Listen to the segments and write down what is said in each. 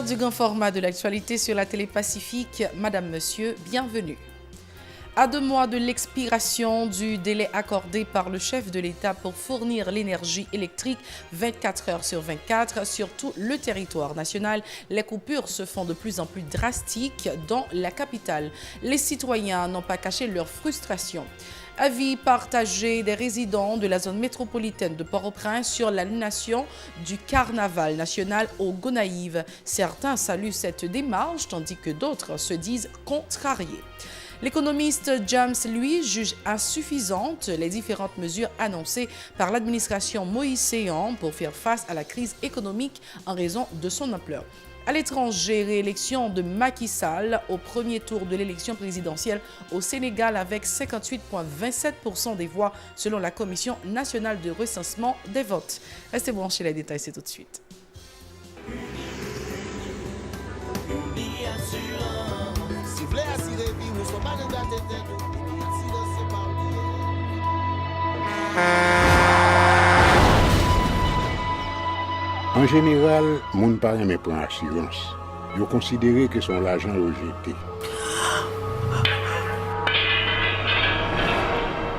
du grand format de l'actualité sur la télé Pacifique. Madame, Monsieur, bienvenue. À 2 mois de l'expiration du délai accordé par le chef de l'État pour fournir l'énergie électrique 24 heures sur 24 sur tout le territoire national, les coupures se font de plus en plus drastiques dans la capitale. Les citoyens n'ont pas caché leur frustration. Avis partagé des résidents de la zone métropolitaine de Port-au-Prince sur l'annulation du carnaval national au Gonaïves. Certains saluent cette démarche tandis que d'autres se disent contrariés. L'économiste James, lui, juge insuffisantes les différentes mesures annoncées par l'administration Moïse Séan pour faire face à la crise économique en raison de son ampleur. À l'étranger, réélection de Macky Sall au premier tour de l'élection présidentielle au Sénégal avec 58,27% des voix selon la Commission nationale de recensement des votes. Restez branchés, les détails, c'est tout de suite. En général, moun pa reme pran assurance. Yo considéré que son l'argent rejeté.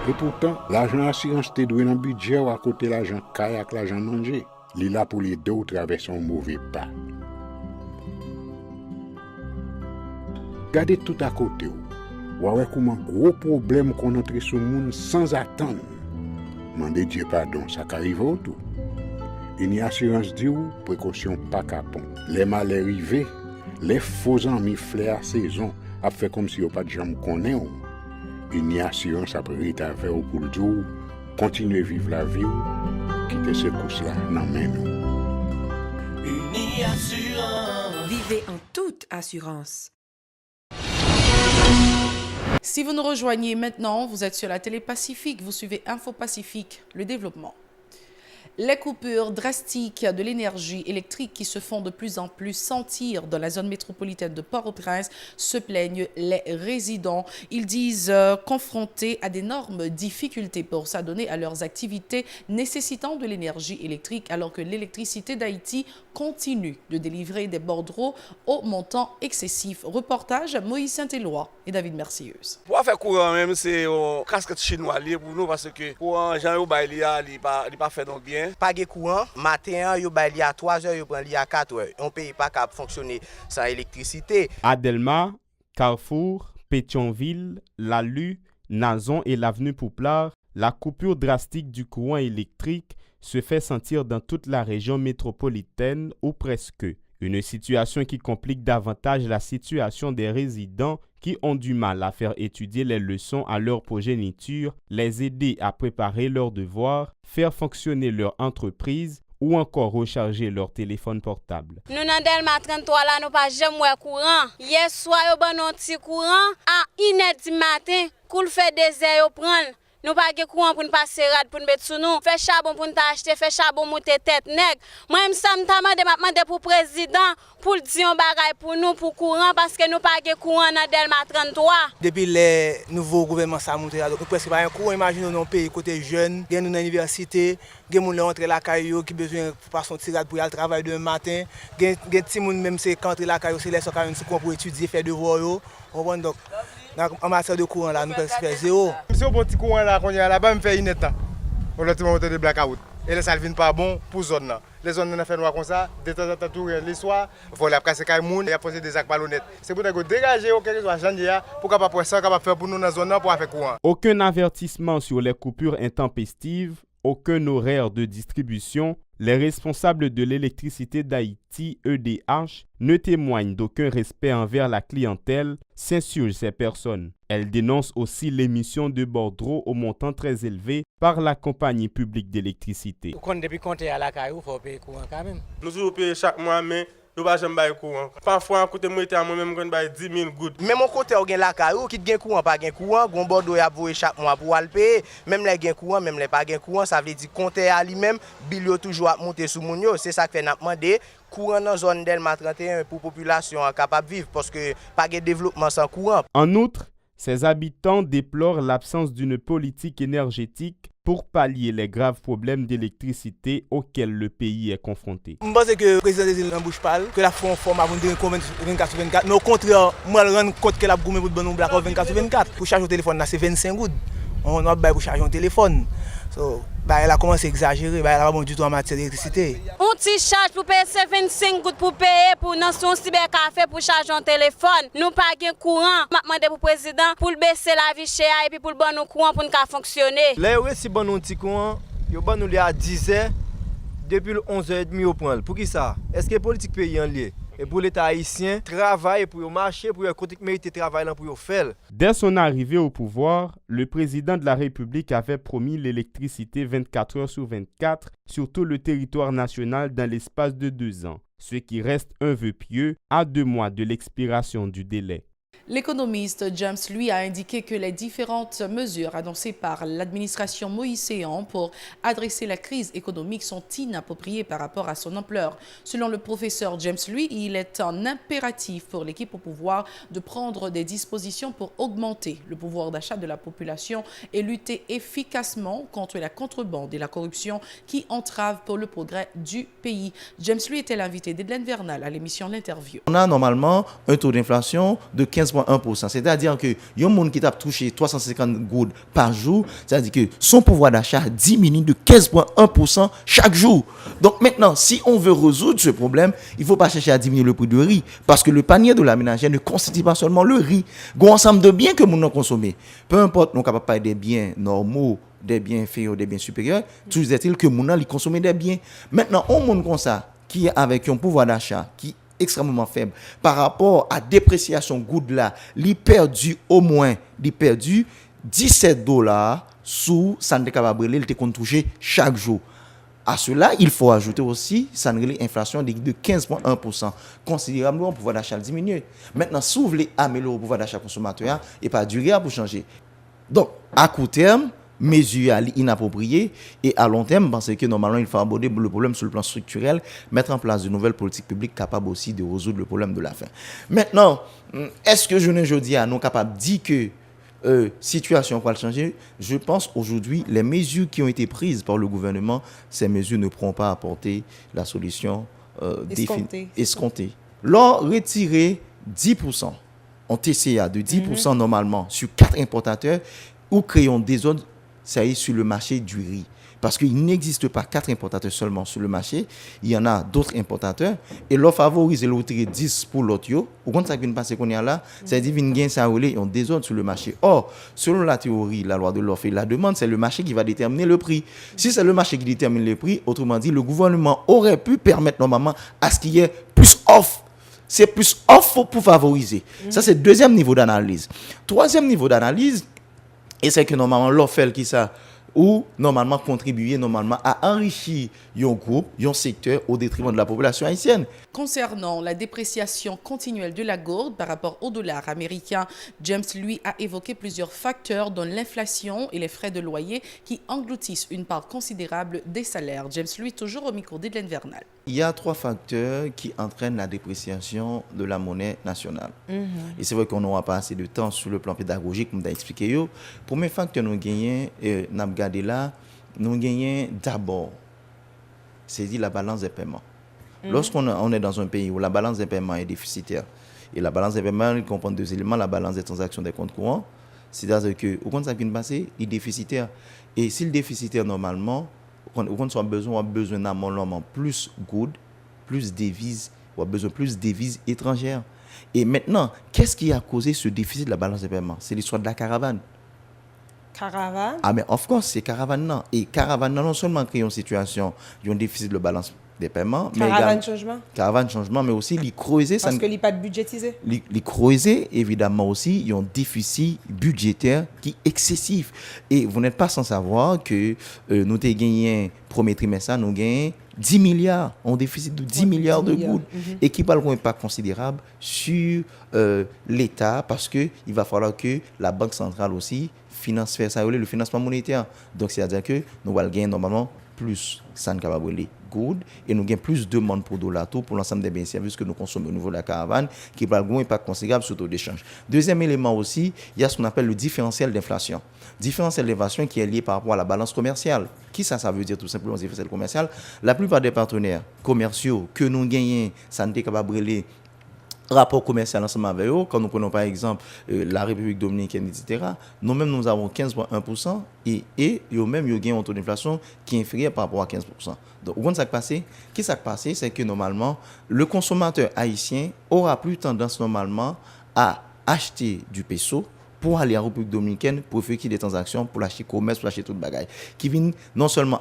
Et pourtant, l'argent assurance te doué dans budget ou à côté l'argent kay ak l'argent mangé. Li la pour les deux ou traverser un mauvais pas. Gardez tout à côté ou. Ouais comment gros problème qu'on entre sur monde sans attendre. Mandez Dieu pardon, ça qu'arrive au tout. Une assurance dit ou précaution pas capon. Les mal arrivés, les faux amis flair saison a fait comme si on pas de jambe connaît ou. Une assurance après ta faire au pour dire continuer vivre la vie ou quitter ce course là nan men nous. Uni Assurance. Vivez en toute assurance. Si vous nous rejoignez maintenant, vous êtes sur la télé Pacifique, vous suivez Info Pacifique, le développement. Les coupures drastiques de l'énergie électrique qui se font de plus en plus sentir dans la zone métropolitaine de Port-au-Prince se plaignent les résidents. Ils disent confrontés à d'énormes difficultés pour s'adonner à leurs activités nécessitant de l'énergie électrique alors que l'électricité d'Haïti continue de délivrer des bordereaux au montant excessif. Reportage Moïse Saint-Éloi et David Mercieuse. Pour faire courant même, c'est un casquette chinois pour nous parce que courant, Jean Yobaïlia, il pas fait donc bien. Pas de courant, matin, yo ba li à 3 heures, yo prend li à 4 heures. On paye pas capable fonctionner sans électricité. Adelma, Carrefour, Pétionville, Lalu, Nazon et l'avenue Pouplar, la coupure drastique du courant électrique se fait sentir dans toute la région métropolitaine ou presque. Une situation qui complique davantage la situation des résidents qui ont du mal à faire étudier les leçons à leur progéniture, les aider à préparer leurs devoirs, faire fonctionner leur entreprise ou encore recharger leur téléphone portable. Nous dans Delma 33 là nous pas jamais courant. Hier soir yo ban un petit courant à 1h du matin, cool fait des heures yo prendre. Nous pas de courant pour nous passer rad pour nous mettre sous nous. Fait charbon pour nous acheter, fait charbon monter tête nèg. Moi même ça m'demande pour président pour dire un bagay pour nous pour courant parce que nous pas de courant dans Delma 33. Depuis les nouveaux gouvernements ça monté là donc presque pas un courant imagine nous pays côté jeune, gain nous dans université, gain moun rentrer la caillou qui besoin pour passer son tirade pour aller travailler demain matin, gain ti moun même c'est quand la caillou c'est les so pour étudier faire devoir yo. On voit donc en matière de courant là, nous pouvons faire zéro. Si on a un petit courant là, qu'on y a là-bas, on fait une état. On a tout des blackout. Et là, ça ne vient pas bon pour la zone. Les zones on a fait noir comme ça, de temps en temps, les soirs, il faut aller casser les gens, il y a posé des actes ballonnettes. C'est pour dégager quelque chose à pour capable ça, capable faire pour nous dans la zone pour faire courant. Aucun avertissement sur les coupures intempestives, aucun horaire de distribution. Les responsables de l'électricité d'Haïti, EDH, ne témoignent d'aucun respect envers la clientèle, s'insurgent ces personnes. Elles dénoncent aussi l'émission de bordereaux au montant très élevé par la compagnie publique d'électricité. Depuis qu'on est à la caillou, il faut payer courant quand même. Nous devons payer chaque mois, mais nous ne pouvons pas courant. Parfois, à côté de moi, moi-même, je paye 10 000 gouttes. Même au côté où il y a la caillou, qui a courant, pas de courant, on bordeaux à payer chaque mois pour le payer. Même les gens courant, même les pas de courant, ça veut dire compter à lui-même, bilio toujours à monter sous mon yo. C'est ça que fait demander courant dans la zone Delma 31 pour la population capable de vivre parce que pas de développement sans courant. En outre, ces habitants déplorent l'absence d'une politique énergétique pour pallier les graves problèmes d'électricité auxquels le pays est confronté. Je pense que le président des îles n'embouche pas, que la forme avant de 24/24, mais au contraire, moi je rends compte que la gourmet pour nous black 24/24. Pour charger au téléphone, c'est 25 gouttes. On a pour charger un téléphone. So, elle a commencé à exagérer, elle n'a pas du tout en matière d'électricité. On t'y charge pour payer 25 gouttes pour payer pour dans son cybercafé pour charger un téléphone. Nous pas de courant. Je demande pour le président pour baisser la vie chère et puis pour le bon nous courant pour nous fonctionner. Là, si bon nous petit courant, yo bon nous à 10h depuis le 11h30 au point. Pour qui ça? Est-ce que la politique pays en lié? Et pour l'État haïtien, travailler pour marcher, pour mériter travail pour faire. Dès son arrivée au pouvoir, le président de la République avait promis l'électricité 24 heures sur 24 sur tout le territoire national dans l'espace de 2 ans, ce qui reste un vœu pieux à 2 mois de l'expiration du délai. L'économiste James lui a indiqué que les différentes mesures annoncées par l'administration Moïse-Séan pour adresser la crise économique sont inappropriées par rapport à son ampleur. Selon le professeur James lui, il est un impératif pour l'équipe au pouvoir de prendre des dispositions pour augmenter le pouvoir d'achat de la population et lutter efficacement contre la contrebande et la corruption qui entravent pour le progrès du pays. James lui était l'invité d'Edlène Vernal à l'émission L'Interview. On a normalement un taux d'inflation de 15,1%. C'est-à-dire que y a un monde qui t'a touché 350 gouttes par jour, c'est-à-dire que son pouvoir d'achat diminue de 15,1% chaque jour. Donc maintenant, si on veut résoudre ce problème, il ne faut pas chercher à diminuer le prix du riz, parce que le panier de la ménagère ne constitue pas seulement le riz. Il y a un ensemble de biens que nous avons consommés. Peu importe, nous sommes capables de parler des biens normaux, des biens inférieurs, des biens supérieurs, toujours est-il que nous avons consommé des biens. Maintenant, un monde comme ça, qui est avec un pouvoir d'achat qui extrêmement faible par rapport à dépréciation good là, il perdu au moins 17 $ sous santé capable il te compte toucher chaque jour. À cela, il faut ajouter aussi inflation de 15,1%, considérablement pouvoir d'achat diminuer. Maintenant, si vous voulez améliorer le pouvoir d'achat consommateur et pas durer pour changer. Donc, à court terme, mesures inappropriées et à long terme, parce que normalement, il faut aborder le problème sur le plan structurel, mettre en place de nouvelles politiques publiques capables aussi de résoudre le problème de la faim. Maintenant, est-ce que je ne dis à nous capables de dire que situation va changer? Je pense aujourd'hui, les mesures qui ont été prises par le gouvernement, ces mesures ne pourront pas apporter la solution escomptée. Leur retirer 10% en TCA de 10% normalement sur 4 importateurs ou créons des zones ça y est sur le marché du riz. Parce qu'il n'existe pas 4 importateurs seulement sur le marché, il y en a d'autres importateurs. Et l'on favorise l'autre 10 pour l'autre. Au contraire, ça vient passer qu'on y a là, c'est-à-dire qu'il y a des zones sur le marché. Or, selon la théorie, la loi de l'offre et la demande, c'est le marché qui va déterminer le prix. Si c'est le marché qui détermine le prix, autrement dit, le gouvernement aurait pu permettre normalement à ce qu'il y ait plus offre. C'est plus offre pour favoriser. Ça, c'est le deuxième niveau d'analyse. Troisième niveau d'analyse, et c'est que normalement l'offre qui ça ou normalement contribuer normalement à enrichir un groupe, un secteur au détriment de la population haïtienne. Concernant la dépréciation continuelle de la gourde par rapport au dollar américain, James lui a évoqué plusieurs facteurs dont l'inflation et les frais de loyer qui engloutissent une part considérable des salaires. James lui toujours au micro d'Edlène Vernal. Il y a 3 facteurs qui entraînent la dépréciation de la monnaie nationale. Et c'est vrai qu'on n'aura pas assez de temps sur le plan pédagogique pour expliquer. Premier facteur nous gagnons, nous regardons là, nous gagnons d'abord, c'est dit la balance des paiements. Lorsqu'on est dans un pays où la balance des paiements est déficitaire, et la balance des paiements il comprend 2 éléments, la balance des transactions des comptes courants, c'est-à-dire que au compte ça vient passer, il est déficitaire. Et si le déficitaire normalement, on a besoin normalement plus good, plus devises, ou a besoin plus devises étrangères. Et maintenant, qu'est-ce qui a causé ce déficit de la balance des paiements? C'est l'histoire de la caravane. Caravane? Ah mais of course, c'est caravane non. Et caravane non seulement crée une situation, il y a un déficit de la balance des paiements, caravane changement, mais aussi les creuser parce que il pas budgétisé. Les creuser évidemment aussi, il y a un déficit budgétaire qui est excessif. Et vous n'êtes pas sans savoir que nous avons gagné premier trimestre, nous gagnons 10 milliards, un déficit de 10 milliards de gouttes, et qui parle d'un impact considérable sur l'État, parce qu'il va falloir que la Banque centrale aussi finance faire ça, le financement monétaire. Donc c'est-à-dire que nous allons gagner normalement plus ça ne capable de good et nous avons plus de demande pour $tout pour l'ensemble des biens et services que nous consommons au niveau de la caravane qui va avoir un impact considérable sur le taux d'échange. Deuxième élément aussi, il y a ce qu'on appelle le différentiel d'inflation. Différentiel d'inflation qui est lié par rapport à la balance commerciale. Qui ça veut dire tout simplement différentiel commercial? La plupart des partenaires commerciaux que nous gagnons, ça ne est capable de brûler rapport commercial ensemble avec eux, quand nous prenons par exemple la République dominicaine, etc., nous-mêmes nous avons 15,1% et eux-mêmes ils ont un taux d'inflation qui est inférieur par rapport à 15%. Donc, où ça passé? Qu'est-ce qui s'est passé? C'est que normalement, le consommateur haïtien aura plus tendance normalement à acheter du peso pour aller en République dominicaine pour effectuer des transactions, pour acheter commerce, pour acheter tout le bagage. Qui vient non seulement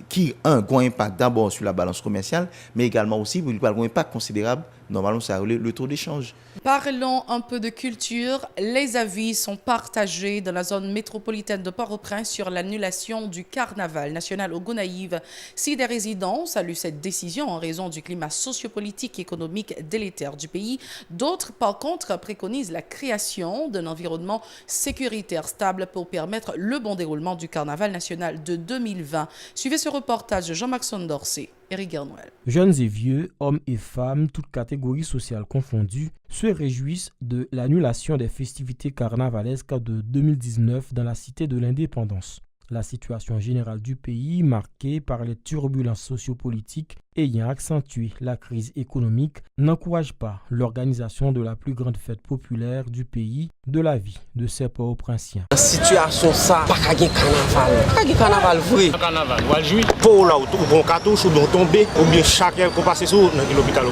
qui a un gros impact d'abord sur la balance commerciale, mais également aussi pour un impact considérable. Normalement, ça relève le taux d'échange. Parlons un peu de culture. Les avis sont partagés dans la zone métropolitaine de Port-au-Prince sur l'annulation du carnaval national au Gonaïves. Si des résidents saluent cette décision en raison du climat sociopolitique et économique délétère du pays, d'autres, par contre, préconisent la création d'un environnement sécuritaire stable pour permettre le bon déroulement du carnaval national de 2020. Suivez ce reportage de Jean-Maxime Dorsey. Eric Garnoël. Jeunes et vieux, hommes et femmes, toutes catégories sociales confondues, se réjouissent de l'annulation des festivités carnavalesques de 2019 dans la Cité de l'Indépendance. La situation générale du pays, marquée par les turbulences sociopolitiques ayant accentué la crise économique, n'encourage pas l'organisation de la plus grande fête populaire du pays de la vie de ces Port-au-Prinsiens. La situation ça, pas qu'à carnaval. Pas qu'à carnaval vrai. Carnaval, on va jouer. Pour là, ou bon cartouche ou bon tombé, ou bien chacun qu'on passe sur l'hôpital.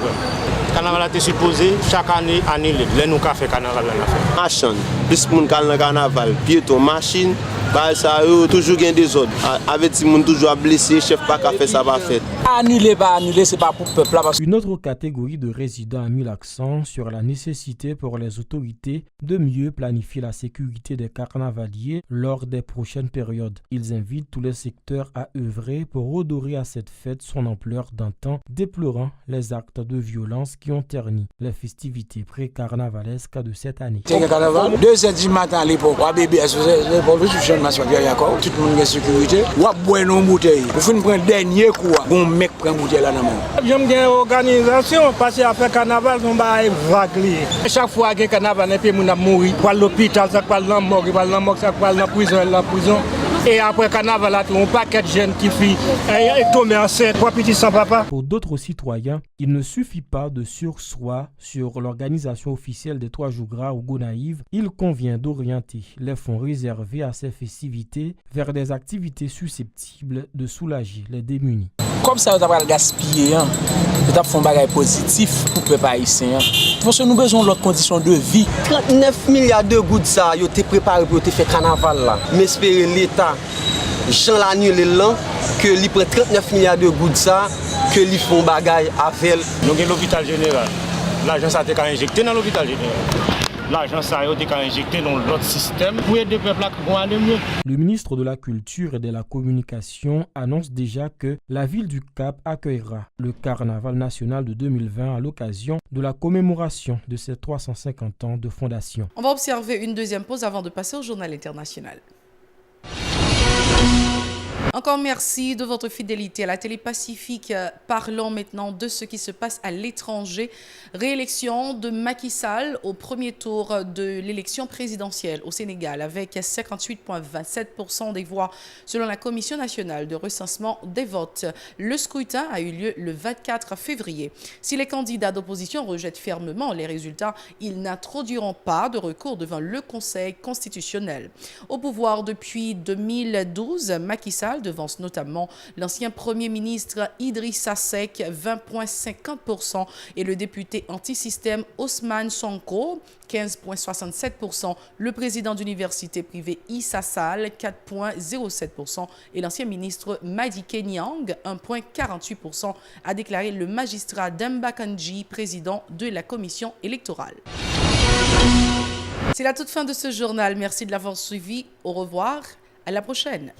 Carnaval a été supposé chaque année annulé. Là nous avons fait carnaval là fait. Machine, plus moun dans carnaval, piéton machine, bah ça toujours gain des ordres. Avec si moun toujours blessé, chef pas qu'a fait ça va faire. Annulé pas annulé, c'est pas pour le peuple là. Une autre catégorie de résidents a mis l'accent sur la nécessité pour les autorités de mieux planifier la sécurité des carnavaliers lors des prochaines périodes. Ils invitent tous les secteurs à œuvrer pour redorer à cette fête son ampleur d'antan, déplorant les actes de violence qui ont terni les festivités pré-carnavalesques de cette année. C'est le carnaval, 2h du matin à l'époque, tout le monde est sécurité, ou à boire nos bouteilles. Il faut prendre dernier coup, bon mec prend bouteille là dans le j'aime bien l'organisation, parce qu'à faire carnaval, on va vaguer. Chaque fois que carnaval, on a mourir. Pour l'hôpital, ça parle dans la morgue, ça parle dans la prison. Et après carnaval, on a un paquet de jeunes qui tombent enceintes, 3 petits sans papa. Pour d'autres citoyens, il ne suffit pas de sursoir sur l'organisation officielle des 3 jours gras au Gonaïves. Il convient d'orienter les fonds réservés à ces festivités vers des activités susceptibles de soulager les démunis. Comme ça, on va le gaspiller, on va faire un bagage positif pour le peuple haïtien. Parce que nous avons besoin d'autres conditions de vie. 39 milliards de gouttes, ça, ils ont été préparés pour faire carnaval là. Mais espérer l'État, Jean l'annulé là, que lui prend 39 milliards de gouttes, ça, que lui font bagage avec. Nous avons l'hôpital général. L'argent, ça a été injecté dans l'hôpital général. L'argent, ça a été injecté dans l'autre système pour aider le peuple à aller mieux. Le ministre de la Culture et de la Communication annonce déjà que la ville du Cap accueillera le Carnaval national de 2020 à l'occasion de la commémoration de ses 350 ans de fondation. On va observer une deuxième pause avant de passer au journal international. Encore merci de votre fidélité à la Télé Pacifique. Parlons maintenant de ce qui se passe à l'étranger. Réélection de Macky Sall au premier tour de l'élection présidentielle au Sénégal avec 58,27% des voix selon la Commission nationale de recensement des votes. Le scrutin a eu lieu le 24 février. Si les candidats d'opposition rejettent fermement les résultats, ils n'introduiront pas de recours devant le Conseil constitutionnel. Au pouvoir depuis 2012, Macky Sall devance notamment l'ancien Premier ministre Idrissa Seck, 20,50%, et le député anti-système Ousmane Sonko, 15,67%, le président d'université privée Issa Sall, 4,07%, et l'ancien ministre Madi Kenyang, 1,48%, a déclaré le magistrat Demba Kandji, président de la commission électorale. C'est la toute fin de ce journal. Merci de l'avoir suivi. Au revoir. À la prochaine.